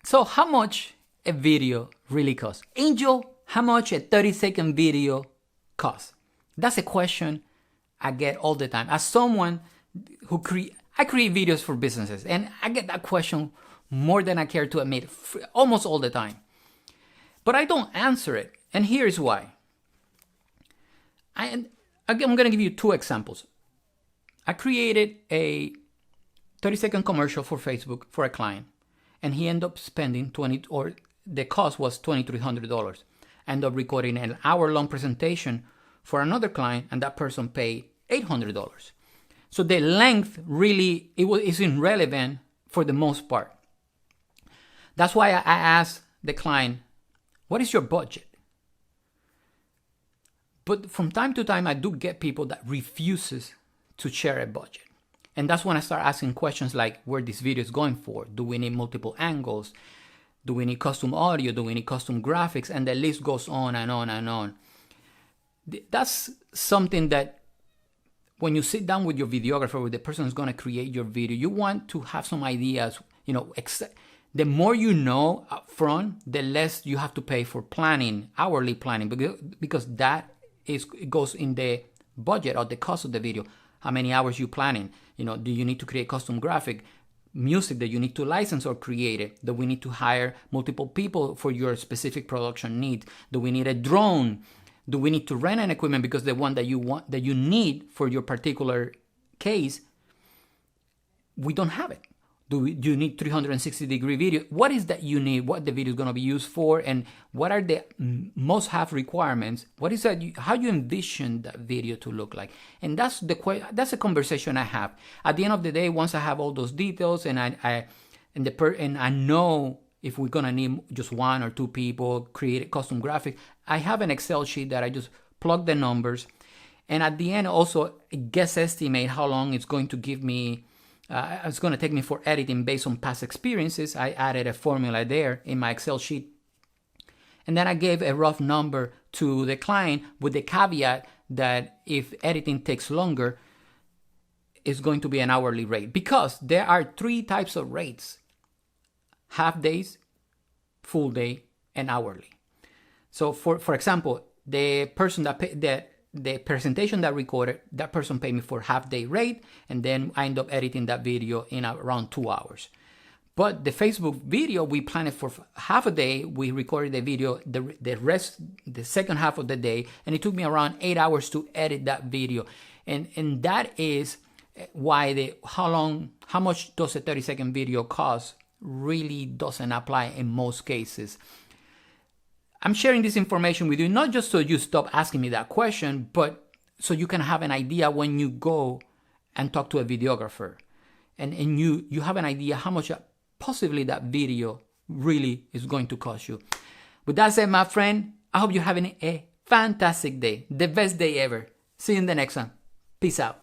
So how much a video really costs? Angel, how much a 30-second video costs? That's a question I get all the time. As someone who I create videos for businesses, and I get that question more than I care to admit almost all the time. But I don't answer it, and here's why. I'm going to give you two examples. I created a 30-second commercial for Facebook for a client, and he ended up spending the cost was $2,300. I ended up recording an hour-long presentation for another client, and that person paid $800. So the length really is irrelevant for the most part. That's why I asked the client, what is your budget? But from time to time, I do get people that refuses to share a budget. And that's when I start asking questions like where this video is going for. Do we need multiple angles? Do we need custom audio? Do we need custom graphics? And the list goes on and on and on. That's something that when you sit down with your videographer, with the person who's going to create your video, you want to have some ideas. The more you know up front, the less you have to pay for planning, hourly planning, because that it goes in the budget or the cost of the video. How many hours you planning? Do you need to create custom graphic, music that you need to license or create it? Do we need to hire multiple people for your specific production needs? Do we need a drone? Do we need to rent an equipment because the one that you need for your particular case, we don't have it? Do you need 360-degree video? What is that you need? What the video is going to be used for, and what are the must-have requirements? What is that? How you envision that video to look like? And that's a conversation I have. At the end of the day, once I have all those details, and I know if we're gonna need just one or two people, create a custom graphic, I have an Excel sheet that I just plug the numbers, and at the end also guess estimate how long it's going to give me. It's going to take me for editing based on past experiences. I added a formula there in my Excel sheet. And then I gave a rough number to the client with the caveat that if editing takes longer, it's going to be an hourly rate. Because there are three types of rates: half days, full day, and hourly. So for example, the person the presentation that recorded, that person paid me for half-day rate, and then I end up editing that video in around 2 hours. But the Facebook video, we planned it for half a day. We recorded the video the second half of the day, and it took me around 8 hours to edit that video. And that is why how much does a 30-second video cost really doesn't apply in most cases. I'm sharing this information with you, not just so you stop asking me that question, but so you can have an idea when you go and talk to a videographer. And you have an idea how much possibly that video really is going to cost you. With that said, my friend, I hope you're having a fantastic day. The best day ever. See you in the next one. Peace out.